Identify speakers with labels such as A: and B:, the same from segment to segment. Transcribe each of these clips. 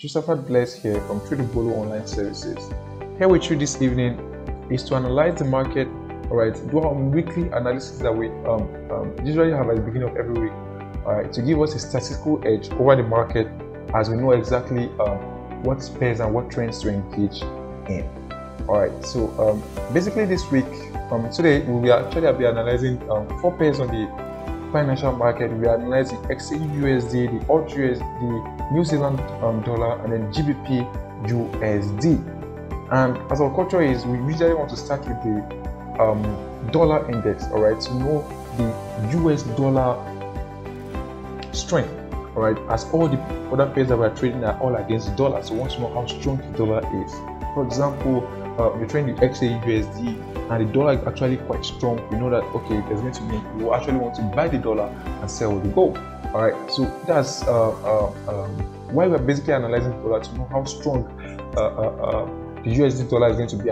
A: Bless here from Twb Online Services. Here with you this evening is to analyze the market, alright, do our weekly analysis that we usually have at the beginning of every week, alright, to give us a statistical edge over the market as we know exactly what pairs and what trends to engage in. Alright, so basically this week, today we will actually be analyzing 4 pairs on the financial market. We are analyzing Xauusd, the Audusd, the New Zealand dollar, and then Gbpusd. And as our culture is, we usually want to start with the dollar index, all right, to know the US dollar strength, all right, as all the other pairs that we are trading are all against the dollar. So we want to know how strong the dollar is. For example, we're trading the Xauusd and the dollar is actually quite strong. We know that, okay, there's going to be, we will actually want to buy the dollar and sell the gold. All right, so that's why we're basically analyzing the dollar, to know how strong the USD dollar is going to be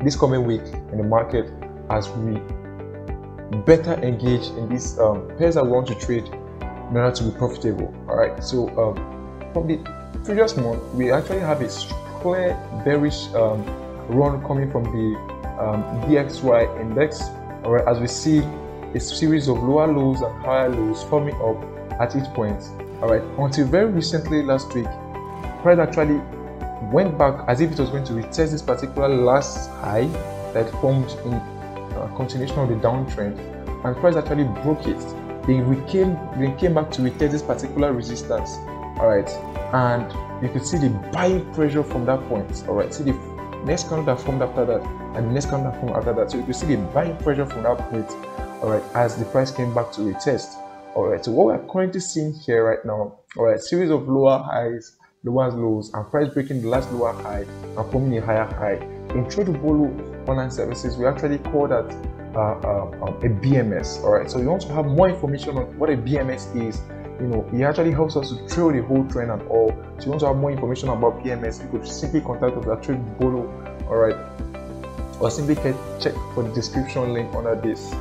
A: this coming week in the market, as we better engage in these pairs that we want to trade in order to be profitable. All right, so from the previous month, we actually have a clear bearish run coming from the USD Index. All right, as we see a series of lower lows and higher lows forming up at each point. All right, until very recently last week, price actually went back as if it was going to retest this particular last high that formed in continuation of the downtrend, and price actually broke it. Then came back to retest this particular resistance. All right, and you could see the buying pressure from that point. All right, see the next candle that formed after that, and the next candle that formed after that. So you could see the buying pressure from that point. All right, as the price came back to retest. All right, so what we're currently seeing here right now, all right, series of lower highs, lower lows, and price breaking the last lower high and forming a higher high. In Twb Online Services, we actually call that a BMS. All right, so you want to have more information on what a BMS is. You know, it actually helps us to trail the whole trend and all. So you want to have more information about BMS, you could simply contact us at Twb. All right, or simply check for the description link under this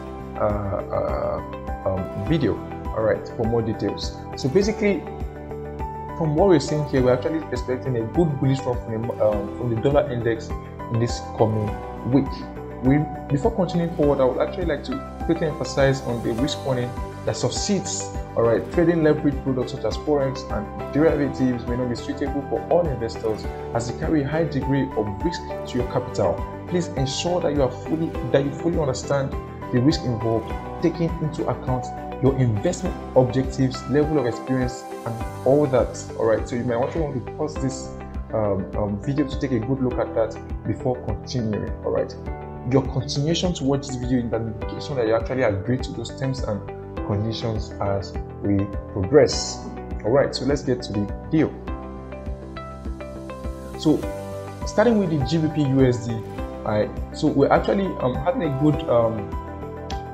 A: video. All right, for more details. So basically, from what we're seeing here, we're actually expecting a good bullish run from the dollar index in this coming week. Before continuing forward, I would actually like to quickly emphasize on the risk warning that succeeds. All right, trading leverage products such as forex and derivatives may not be suitable for all investors, as they carry a high degree of risk to your capital. Please ensure that you fully understand the risk involved, taking into account your investment objectives, level of experience, and all that. All right, so you might also want to pause this video to take a good look at that before continuing. All right, your continuation to watch this video is an indication that you actually agree to those terms and conditions as we progress. All right, so let's get to the deal. So starting with the Gbpusd, all right, so we're actually having a good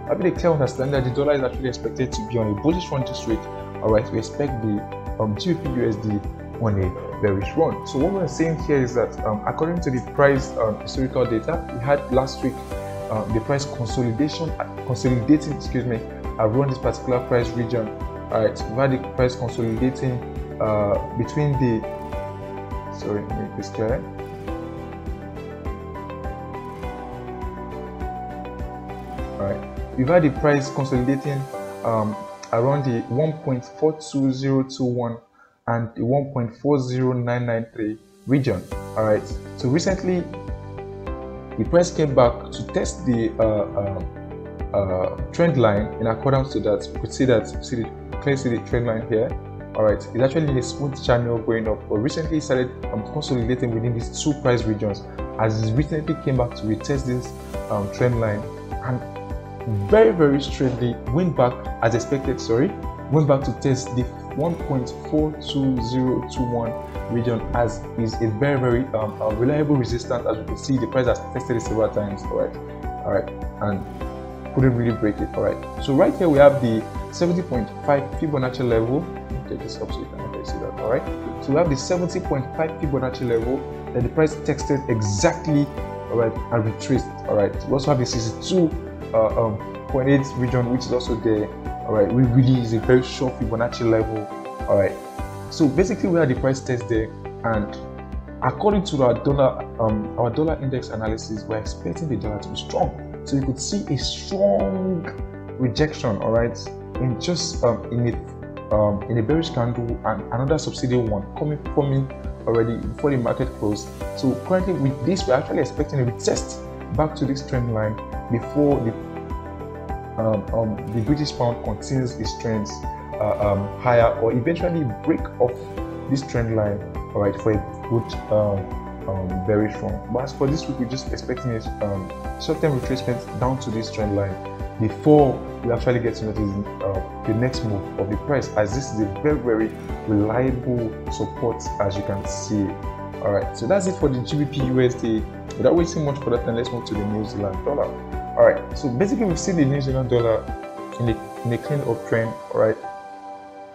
A: having a clear understanding that the dollar is actually expected to be on a bullish run this week. All right, we expect the Gbpusd on a bearish run. So what we're saying here is that according to the price historical data, we had last week the price consolidating around this particular price region. All right, we had the price consolidating between the, sorry, let me make this clear. All right, we've had the price consolidating around the 1.42021 and the 1.40993 region. All right, so recently the price came back to test the trend line. In accordance to that, you could see that, clearly see the trend line here. All right, it's actually in a smooth channel going up, but recently it started consolidating within these 2 price regions, as it recently came back to retest this trend line, and very straightly went back as expected. Went back to test the 1.42021 region, as is a very reliable resistance. As you can see, the price has tested it several times. All right, and couldn't really break it. All right, so right here we have the 70.5 Fibonacci level. Take this up so you can see that. All right, so we have the 70.5 Fibonacci level that the price tested exactly. All right, and retraced. All right, we also have the 62.8 region, which is also there. All right, we really is a very short Fibonacci level. All right, So basically we had the price test there, and according to our dollar index analysis, we're expecting the dollar to be strong. So you could see a strong rejection, all right, in just in a bearish candle, and another subsidiary one forming already before the market closed. So currently with this, we're actually expecting a retest back to this trend line before the British pound continues its trends higher, or eventually break off this trend line, all right, for a good very strong. But as for this week, we're just expecting a short-term retracement down to this trend line before we actually get to notice the next move of the price, as this is a very reliable support, as you can see. All right, so that's it for the GBP USD. Without wasting much further time, let's move to the New Zealand dollar. All right, so basically we've seen the New Zealand dollar in a clean uptrend. All right,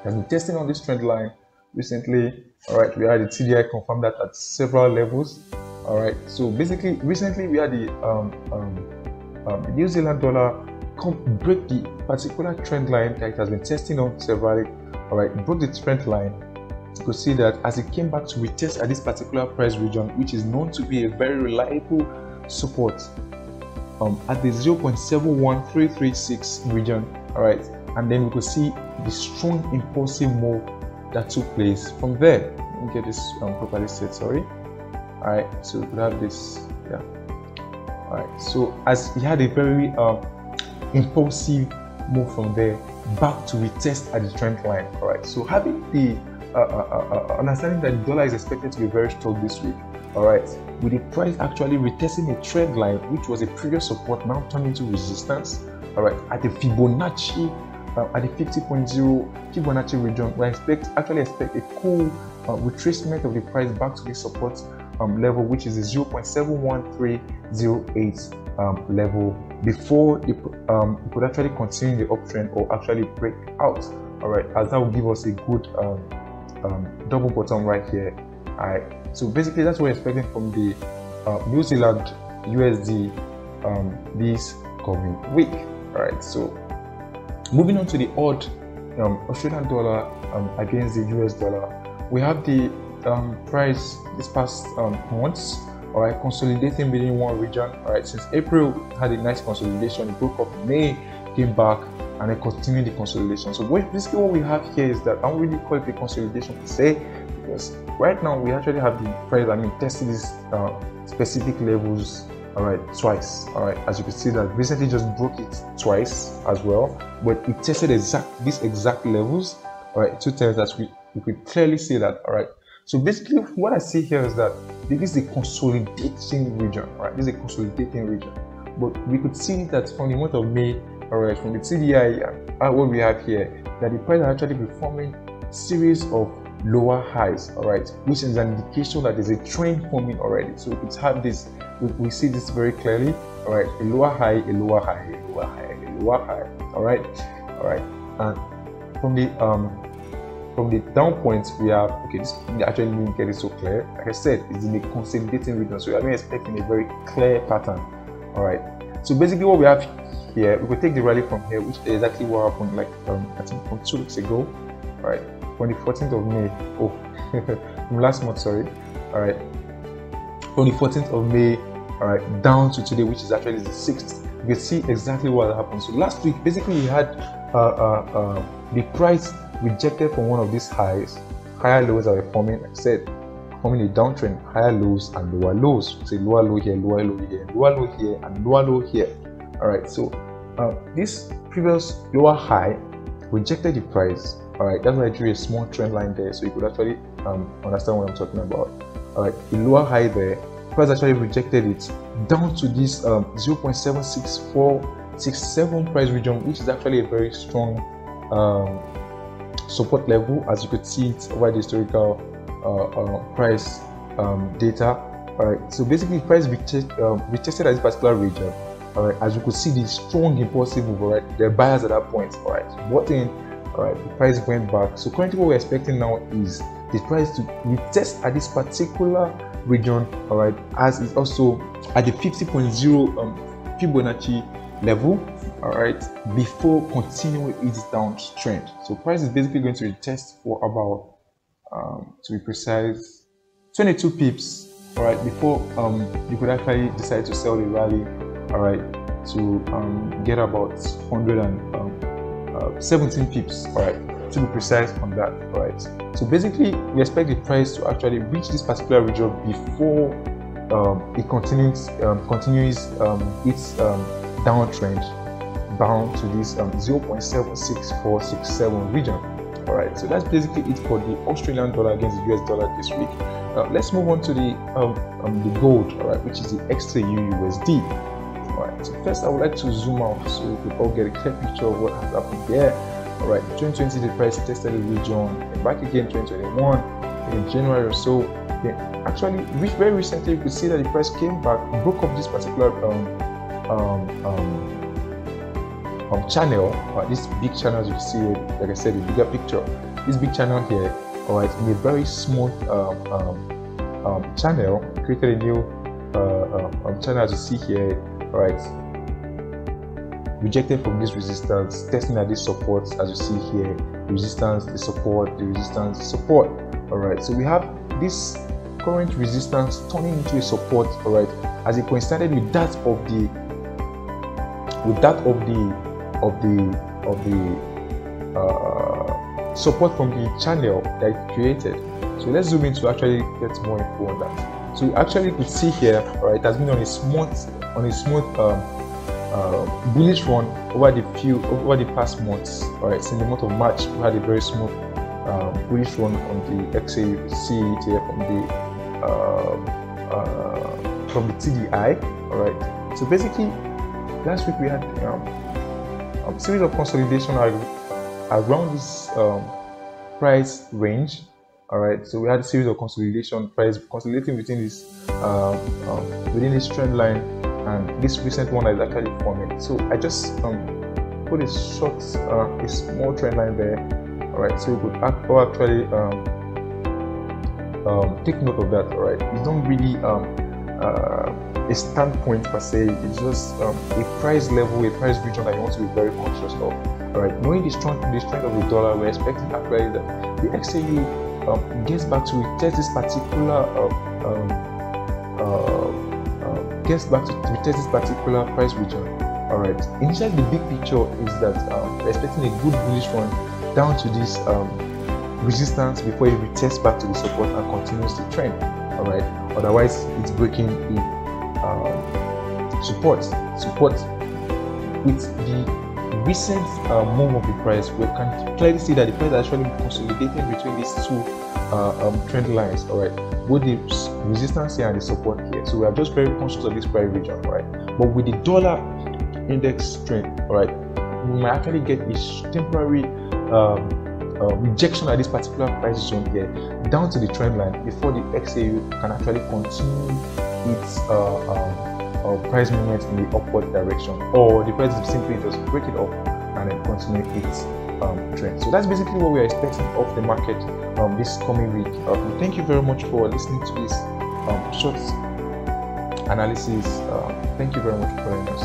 A: has been testing on this trend line recently. All right, we had the TDI confirm that at several levels. All right, so basically recently we had the New Zealand dollar break the particular trend line that it has been testing on severally. All right, broke the trend line. You could see that as it came back to retest at this particular price region, which is known to be a very reliable support at the 0.71336 region. All right, and then we could see the strong impulsive move that took place from there. Let me get this properly set. Sorry. All right, so we could have this. Yeah. All right, so as he had a very impulsive move from there back to retest at the trend line. All right, so having the understanding that the dollar is expected to be very strong this week. All right, with the price actually retesting a trend line, which was a previous support, now turned into resistance. All right, at the Fibonacci, at the 50.0 Fibonacci region, we actually expect a cool retracement of the price back to the support level, which is the 0.71308 level, before it could actually continue the uptrend or actually break out. All right, as that will give us a good double bottom right here. All right, so basically that's what we're expecting from the New Zealand USD this coming week. All right, so moving on to the odd Australian dollar against the US dollar, we have the price this past months, all right, consolidating within one region. All right, since April had a nice consolidation, it broke up in May, came back, and then continued the consolidation. So basically what we have here is that I don't really call it a consolidation per se, because right now we actually have the price, tested these specific levels, all right, twice. All right, as you can see that recently just broke it twice as well, but it tested these exact levels, all right, two times, that we could clearly see that. All right, so basically what I see here is that this is a consolidating region. All right, this is a consolidating region, but we could see that from the month of May, all right, from the TDI and what we have here, that the price are actually performing series of lower highs, all right, which is an indication that there's a trend forming already. So we could have this, we see this very clearly. All right, a lower high, a lower high, a lower high, a lower high. All right, and from the down points we have, okay, this actually didn't get it so clear. Like I said, it's in a consolidating region, so we are expecting a very clear pattern. All right, so basically what we have here, we could take the rally from here, which is exactly what happened, like I think from 2 weeks ago. All right, on the 14th of May, from last month, sorry. All right, from the 14th of May, all right, down to today, which is actually the 6th. You can see exactly what happened. So last week, basically, we had the price rejected from one of these highs. Higher lows that were forming, like I said, forming a downtrend, higher lows and lower lows. So lower low here, lower low here, lower low here, and lower low here. All right, so this previous lower high rejected the price. All right, that's why I drew a small trend line there, so you could actually understand what I'm talking about. All right, the lower high there, price actually rejected it down to this 0.76467 price region, which is actually a very strong support level, as you could see it over the historical price data. All right, so basically price retested at this particular region. All right, as you could see the strong impulsive move. All right, there are buyers at that point. All right, bought in. All right, the price went back. So currently what we're expecting now is the price to retest at this particular region. All right, as it's also at the 50.0 Fibonacci level. All right, before continuing its downtrend. So price is basically going to retest for about to be precise, 22 pips, all right, before you could actually decide to sell the rally, all right, to get about 117 pips, all right, to be precise on that, all right. So basically, we expect the price to actually reach this particular region before it continues its downtrend down to this 0.76467 region. All right, so that's basically it for the Australian dollar against the US dollar this week. Let's move on to the gold, all right, which is the Xauusd. All right, so first I would like to zoom out so we could all get a clear picture of what has happened here. All right, 2020 the price tested the region, and back again 2021 in January or so. Then actually, very recently, you could see that the price came back, broke up this particular channel, this big channel, as you see it, like I said, the bigger picture, this big channel here, all right, in a very smooth channel, created a new channel, as you see here, all right, rejected from this resistance, testing at this support, as you see here, resistance, the support, the resistance, the support. All right, so we have this current resistance turning into a support, all right, as it coincided with that of the support from the channel that it created. So let's zoom in to actually get more info on that. So actually you could see here, all right, it has been on a smooth bullish run over the past months. All right, since the month of March, we had a very smooth bullish run on the XA. You can see it here from the TDI. All right, so basically last week we had a series of consolidation around this price range. All right, so we had a series of consolidation, price consolidating within this trend line, and this recent one is actually forming. So I just put a short, a small trend line there. All right, so you could actually take note of that. All right, it's not really a standpoint per se. It's just a price level, a price region that you want to be very conscious of. All right, knowing the strength of the dollar, we're expecting actually that the XAU gets back to retest this particular price region. All right, initially the big picture is that we're expecting a good bullish run down to this resistance before it retests back to the support and continues the trend. All right, otherwise it's breaking the support with the recent move of the price. We can clearly see that the price is actually consolidating between these two trend lines. All right, both the resistance here and the support here. So we are just very conscious of this price region. All right, but with the dollar index strength, all right, we might actually get a temporary rejection at this particular price zone here down to the trend line before the XAU can actually continue its price movement in the upward direction, or the price simply just break it up and then continue its trend. So that's basically what we are expecting of the market this coming week. Thank you very much for listening to this short analysis. Thank you very much for joining us.